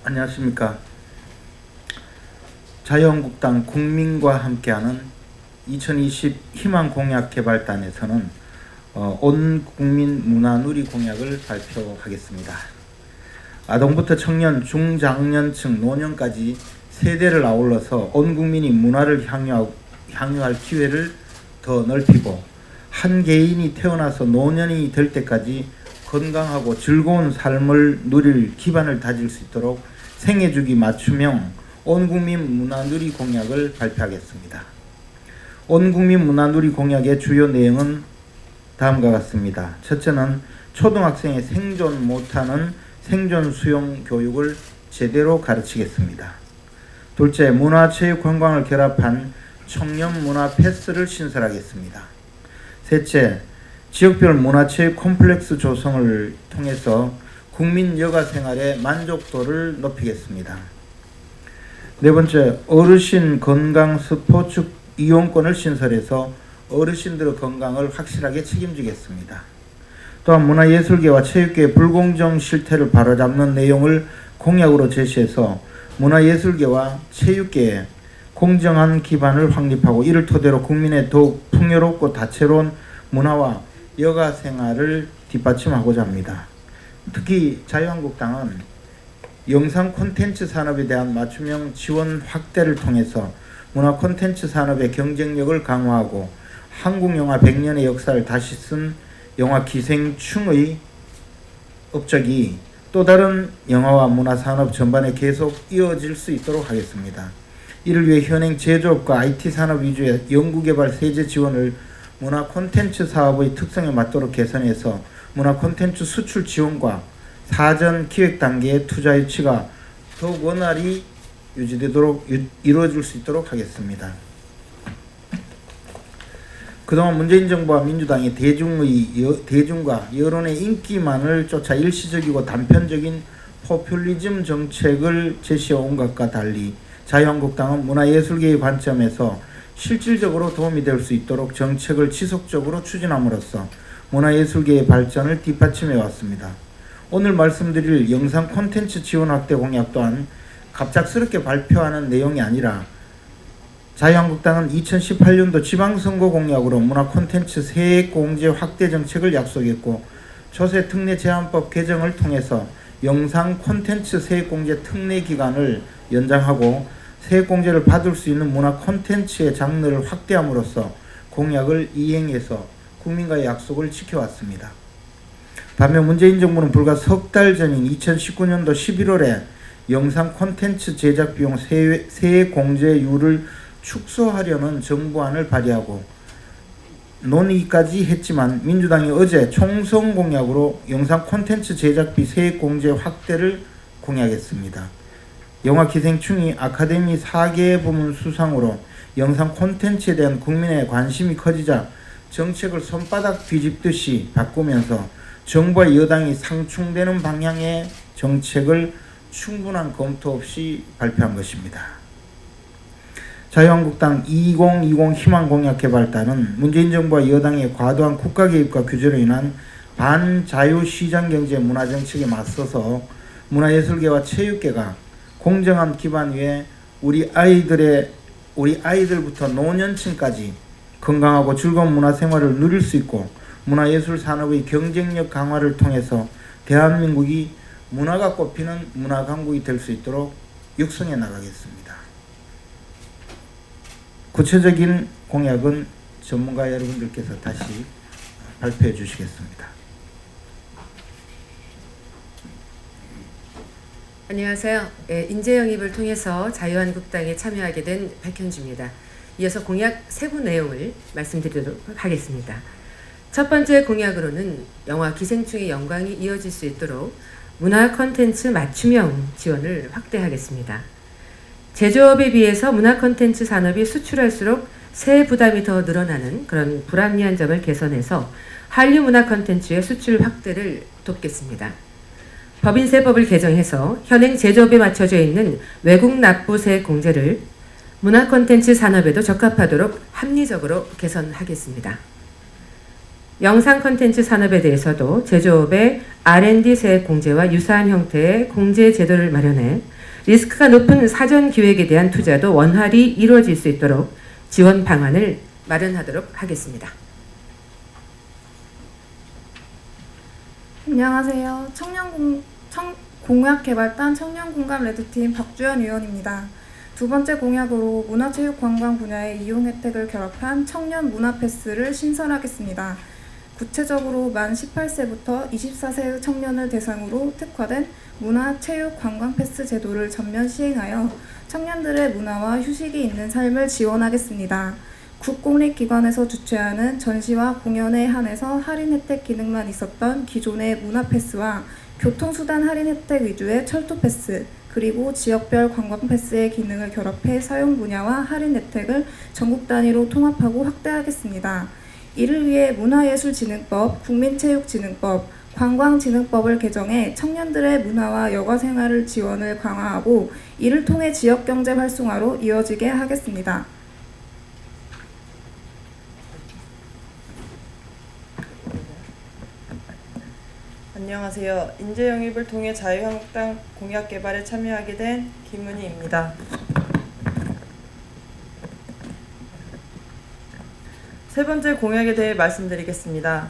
안녕하십니까. 자유한국당 국민과 함께하는 2020 희망공약개발단에서는 온 국민 문화누리 공약을 발표하겠습니다. 아동부터 청년, 중장년층, 노년까지 세대를 아울러서 온 국민이 문화를 향유할 기회를 더 넓히고 한 개인이 태어나서 노년이 될 때까지 건강하고 즐거운 삶을 누릴 기반을 다질 수 있도록 생애주기 맞춤형 온국민 문화누리 공약을 발표하겠습니다. 온국민 문화누리 공약의 주요 내용은 다음과 같습니다. 첫째는 초등학생의 생존 못하는 생존 수용 교육을 제대로 가르치겠습니다. 둘째, 문화체육관광을 결합한 청년 문화 패스를 신설하겠습니다. 셋째, 지역별 문화체육 콤플렉스 조성을 통해서 국민 여가 생활의 만족도를 높이겠습니다. 네 번째, 어르신 건강 스포츠 이용권을 신설해서 어르신들의 건강을 확실하게 책임지겠습니다. 또한 문화예술계와 체육계의 불공정 실태를 바로잡는 내용을 공약으로 제시해서 문화예술계와 체육계에 공정한 기반을 확립하고 이를 토대로 국민의 더욱 풍요롭고 다채로운 문화와 여가 생활을 뒷받침하고자 합니다. 특히 자유한국당은 영상 콘텐츠 산업에 대한 맞춤형 지원 확대를 통해서 문화 콘텐츠 산업의 경쟁력을 강화하고 한국 영화 100년의 역사를 다시 쓴 영화 기생충의 업적이 또 다른 영화와 문화 산업 전반에 계속 이어질 수 있도록 하겠습니다. 이를 위해 현행 제조업과 IT 산업 위주의 연구개발 세제 지원을 문화 콘텐츠 사업의 특성에 맞도록 개선해서 문화 콘텐츠 수출 지원과 사전 기획 단계의 투자 유치가 더욱 원활히 유지되도록 이루어질 수 있도록 하겠습니다. 그동안 문재인 정부와 민주당이 대중과 여론의 인기만을 쫓아 일시적이고 단편적인 포퓰리즘 정책을 제시해온 것과 달리 자유한국당은 문화예술계의 관점에서 실질적으로 도움이 될 수 있도록 정책을 지속적으로 추진함으로써 문화예술계의 발전을 뒷받침해 왔습니다. 오늘 말씀드릴 영상 콘텐츠 지원 확대 공약 또한 갑작스럽게 발표하는 내용이 아니라 자유한국당은 2018년도 지방선거 공약으로 문화 콘텐츠 세액공제 확대 정책을 약속했고 조세 특례 제한법 개정을 통해서 영상 콘텐츠 세액공제 특례 기간을 연장하고 세액공제를 받을 수 있는 문화 콘텐츠의 장르를 확대함으로써 공약을 이행해서 국민과의 약속을 지켜왔습니다. 반면 문재인 정부는 불과 석 달 전인 2019년도 11월에 영상 콘텐츠 제작 비용 세액공제율을 축소하려는 정부안을 발의하고 논의까지 했지만 민주당이 어제 총선 공약으로 영상 콘텐츠 제작비 세액공제 확대를 공약했습니다. 영화 기생충이 아카데미 4개 부문 수상으로 영상 콘텐츠에 대한 국민의 관심이 커지자 정책을 손바닥 뒤집듯이 바꾸면서 정부와 여당이 상충되는 방향의 정책을 충분한 검토 없이 발표한 것입니다. 자유한국당 2020 희망공약개발단은 문재인 정부와 여당의 과도한 국가 개입과 규제로 인한 반자유시장경제 문화정책에 맞서서 문화예술계와 체육계가 공정한 기반 위에 우리 아이들부터 노년층까지 건강하고 즐거운 문화생활을 누릴 수 있고 문화예술 산업의 경쟁력 강화를 통해서 대한민국이 문화가 꼽히는 문화강국이 될 수 있도록 육성해 나가겠습니다. 구체적인 공약은 전문가 여러분들께서 다시 발표해 주시겠습니다. 안녕하세요. 인재 영입을 통해서 자유한국당에 참여하게 된 백현주입니다. 이어서 공약 세부 내용을 말씀드리도록 하겠습니다. 첫 번째 공약으로는 영화 기생충의 영광이 이어질 수 있도록 문화 콘텐츠 맞춤형 지원을 확대하겠습니다. 제조업에 비해서 문화 콘텐츠 산업이 수출할수록 세액 부담이 더 늘어나는 그런 불합리한 점을 개선해서 한류 문화 콘텐츠의 수출 확대를 돕겠습니다. 법인세법을 개정해서 현행 제조업에 맞춰져 있는 외국 납부세 공제를 문화 콘텐츠 산업에도 적합하도록 합리적으로 개선하겠습니다. 영상 콘텐츠 산업에 대해서도 제조업의 R&D 세액 공제와 유사한 형태의 공제 제도를 마련해 리스크가 높은 사전 기획에 대한 투자도 원활히 이루어질 수 있도록 지원 방안을 마련하도록 하겠습니다. 안녕하세요. 공약개발단 청년공감 레드팀 박주연 의원입니다. 두 번째 공약으로 문화체육관광 분야의 이용 혜택을 결합한 청년 문화패스를 신설하겠습니다. 구체적으로 만 18세부터 24세의 청년을 대상으로 특화된 문화체육관광패스 제도를 전면 시행하여 청년들의 문화와 휴식이 있는 삶을 지원하겠습니다. 국공립기관에서 주최하는 전시와 공연에 한해서 할인 혜택 기능만 있었던 기존의 문화패스와 교통수단 할인 혜택 위주의 철도패스, 그리고 지역별 관광패스의 기능을 결합해 사용 분야와 할인 혜택을 전국 단위로 통합하고 확대하겠습니다. 이를 위해 문화예술진흥법, 국민체육진흥법, 관광진흥법을 개정해 청년들의 문화와 여가생활을 지원을 강화하고 이를 통해 지역경제 활성화로 이어지게 하겠습니다. 안녕하세요. 인재영입을 통해 자유한국당 공약 개발에 참여하게 된 김은희입니다. 세 번째 공약에 대해 말씀드리겠습니다.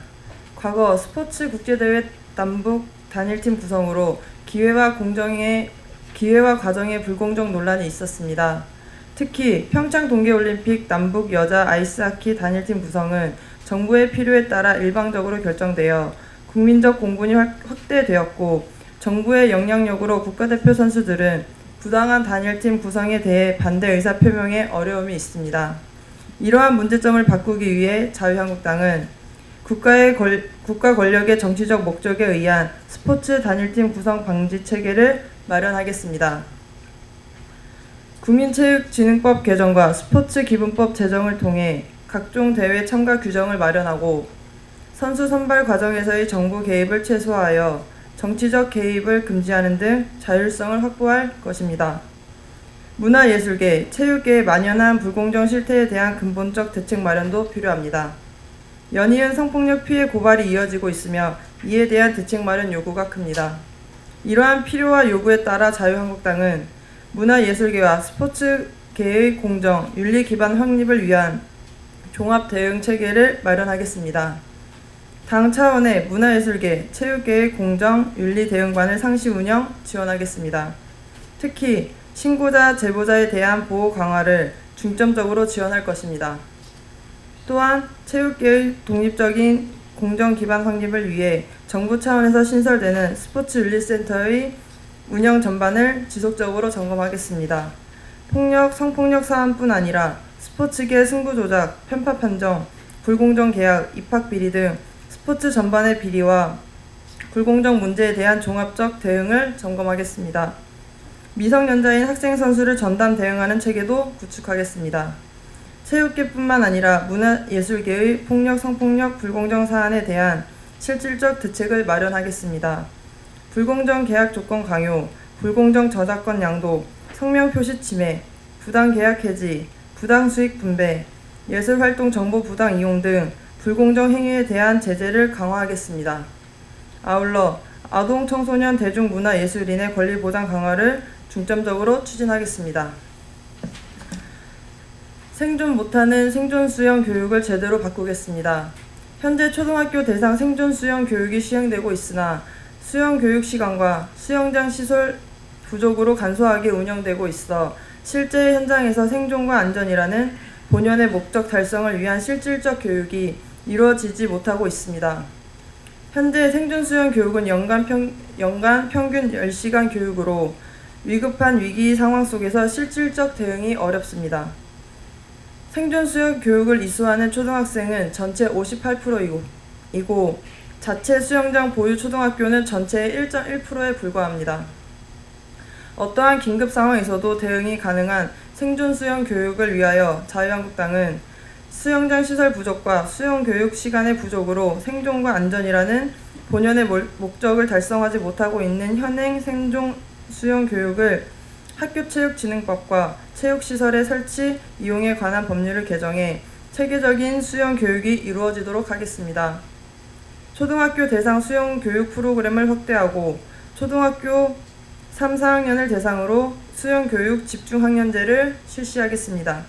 과거 스포츠 국제대회 남북 단일팀 구성으로 기회와 과정의 불공정 논란이 있었습니다. 특히 평창 동계올림픽 남북 여자 아이스하키 단일팀 구성은 정부의 필요에 따라 일방적으로 결정되어 국민적 공분이 확대되었고 정부의 영향력으로 국가대표 선수들은 부당한 단일팀 구성에 대해 반대 의사 표명에 어려움이 있습니다. 이러한 문제점을 바꾸기 위해 자유한국당은 국가 권력의 정치적 목적에 의한 스포츠 단일팀 구성 방지 체계를 마련하겠습니다. 국민체육진흥법 개정과 스포츠 기본법 제정을 통해 각종 대회 참가 규정을 마련하고 선수 선발 과정에서의 정부 개입을 최소화하여 정치적 개입을 금지하는 등 자율성을 확보할 것입니다. 문화예술계, 체육계에 만연한 불공정 실태에 대한 근본적 대책 마련도 필요합니다. 연이은 성폭력 피해 고발이 이어지고 있으며 이에 대한 대책 마련 요구가 큽니다. 이러한 필요와 요구에 따라 자유한국당은 문화예술계와 스포츠계의 공정, 윤리 기반 확립을 위한 종합 대응 체계를 마련하겠습니다. 당 차원의 문화예술계, 체육계의 공정, 윤리 대응관을 상시 운영 지원하겠습니다. 특히 신고자, 제보자에 대한 보호 강화를 중점적으로 지원할 것입니다. 또한 체육계의 독립적인 공정 기반 확립을 위해 정부 차원에서 신설되는 스포츠윤리센터의 운영 전반을 지속적으로 점검하겠습니다. 성폭력 사안뿐 아니라 스포츠계 승부 조작, 편파 판정, 불공정 계약, 입학 비리 등 스포츠 전반의 비리와 불공정 문제에 대한 종합적 대응을 점검하겠습니다. 미성년자인 학생 선수를 전담 대응하는 체계도 구축하겠습니다. 체육계뿐만 아니라 문화예술계의 폭력, 성폭력, 불공정 사안에 대한 실질적 대책을 마련하겠습니다. 불공정 계약 조건 강요, 불공정 저작권 양도, 성명 표시 침해, 부당 계약 해지, 부당 수익 분배, 예술활동 정보 부당 이용 등 불공정 행위에 대한 제재를 강화하겠습니다. 아울러 아동, 청소년, 대중문화예술인의 권리 보장 강화를 중점적으로 추진하겠습니다. 생존 못하는 생존 수영 교육을 제대로 바꾸겠습니다. 현재 초등학교 대상 생존 수영 교육이 시행되고 있으나 수영 교육 시간과 수영장 시설 부족으로 간소하게 운영되고 있어 실제 현장에서 생존과 안전이라는 본연의 목적 달성을 위한 실질적 교육이 이루어지지 못하고 있습니다. 현재 생존 수영 교육은 연간 평균 10시간 교육으로 위급한 위기 상황 속에서 실질적 대응이 어렵습니다. 생존 수영 교육을 이수하는 초등학생은 전체 58%이고 자체 수영장 보유 초등학교는 전체의 1.1%에 불과합니다. 어떠한 긴급 상황에서도 대응이 가능한 생존 수영 교육을 위하여 자유한국당은 수영장 시설 부족과 수영 교육 시간의 부족으로 생존과 안전이라는 본연의 목적을 달성하지 못하고 있는 현행 생존 수영 교육을 학교체육진흥법과 체육시설의 설치, 이용에 관한 법률을 개정해 체계적인 수영 교육이 이루어지도록 하겠습니다. 초등학교 대상 수영 교육 프로그램을 확대하고 초등학교 3, 4학년을 대상으로 수영교육 집중학년제를 실시하겠습니다.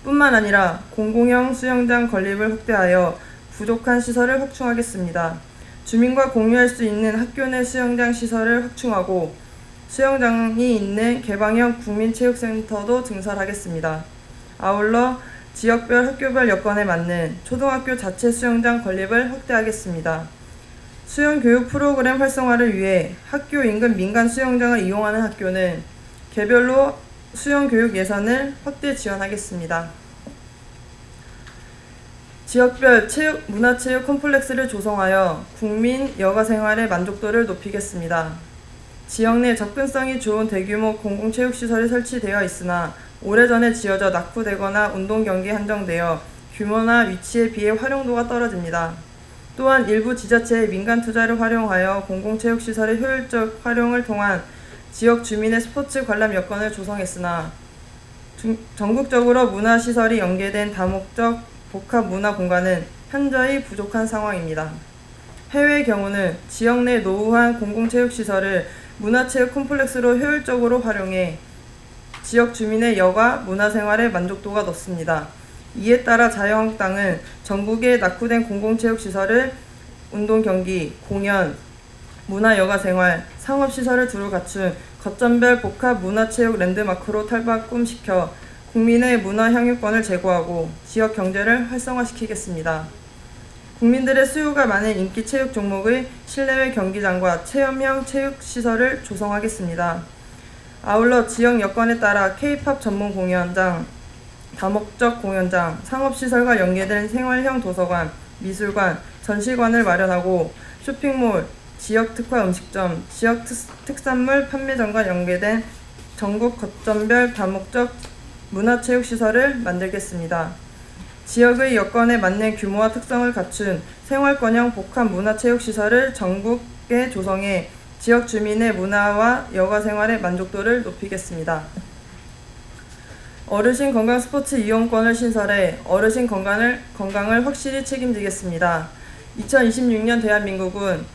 뿐만 아니라 공공형 수영장 건립을 확대하여 부족한 시설을 확충하겠습니다. 주민과 공유할 수 있는 학교 내 수영장 시설을 확충하고 수영장이 있는 개방형 국민체육센터도 증설하겠습니다. 아울러 지역별 학교별 여건에 맞는 초등학교 자체 수영장 건립을 확대하겠습니다. 수영교육 프로그램 활성화를 위해 학교 인근 민간 수영장을 이용하는 학교는 개별로 수영교육 예산을 확대 지원하겠습니다. 지역별 문화체육 콤플렉스를 조성하여 국민 여가 생활의 만족도를 높이겠습니다. 지역 내 접근성이 좋은 대규모 공공체육시설이 설치되어 있으나 오래전에 지어져 낙후되거나 운동 경기에 한정되어 규모나 위치에 비해 활용도가 떨어집니다. 또한 일부 지자체의 민간 투자를 활용하여 공공체육시설의 효율적 활용을 통한 지역 주민의 스포츠 관람 여건을 조성했으나 전국적으로 문화시설이 연계된 다목적 복합 문화 공간은 현저히 부족한 상황입니다. 해외의 경우는 지역 내 노후한 공공체육시설을 문화체육 콤플렉스로 효율적으로 활용해 지역 주민의 여가 문화생활의 만족도가 높습니다. 이에 따라 자유한국당은 전국의 낙후된 공공체육시설을 운동경기, 공연, 문화여가생활, 상업시설을 두루 갖춘 거점별 복합 문화체육 랜드마크로 탈바꿈시켜 국민의 문화 향유권을 제고하고 지역 경제를 활성화시키겠습니다. 국민들의 수요가 많은 인기 체육 종목의 실내외 경기장과 체험형 체육시설을 조성하겠습니다. 아울러 지역 여건에 따라 K-팝 전문 공연장, 다목적 공연장, 상업시설과 연계된 생활형 도서관, 미술관, 전시관을 마련하고 쇼핑몰, 지역 특화 음식점, 지역 특산물 판매점과 연계된 전국 거점별 다목적 문화체육시설을 만들겠습니다. 지역의 여건에 맞는 규모와 특성을 갖춘 생활권형 복합 문화체육시설을 전국에 조성해 지역 주민의 문화와 여가생활의 만족도를 높이겠습니다. 어르신 건강 스포츠 이용권을 신설해 어르신 건강을 확실히 책임지겠습니다. 2026년 대한민국은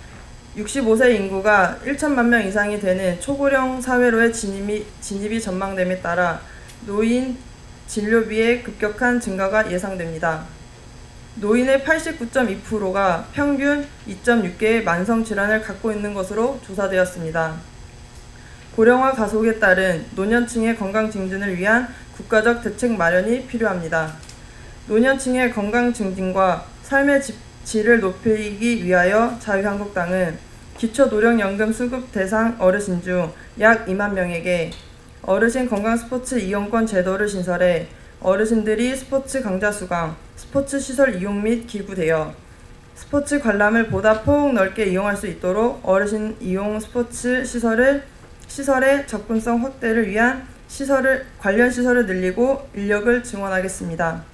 65세 인구가 1천만 명 이상이 되는 초고령 사회로의 진입이 전망됨에 따라 노인 진료비의 급격한 증가가 예상됩니다. 노인의 89.2%가 평균 2.6개의 만성 질환을 갖고 있는 것으로 조사되었습니다. 고령화 가속에 따른 노년층의 건강 증진을 위한 국가적 대책 마련이 필요합니다. 노년층의 건강 증진과 삶의 질을 높이기 위하여 자유한국당은 기초노령연금 수급 대상 어르신 중 약 2만 명에게 어르신 건강 스포츠 이용권 제도를 신설해 어르신들이 스포츠 강좌 수강, 스포츠 시설 이용 및 기부되어 스포츠 관람을 보다 폭넓게 이용할 수 있도록 어르신 이용 스포츠 시설의 접근성 확대를 위한 관련 시설을 늘리고 인력을 증원하겠습니다.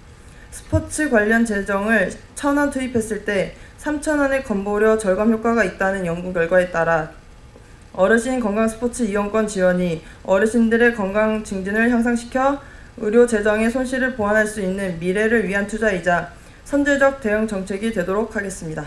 스포츠 관련 재정을 1,000원 투입했을 때 3,000원의 건보료 절감 효과가 있다는 연구 결과에 따라 어르신 건강 스포츠 이용권 지원이 어르신들의 건강 증진을 향상시켜 의료 재정의 손실을 보완할 수 있는 미래를 위한 투자이자 선제적 대응 정책이 되도록 하겠습니다.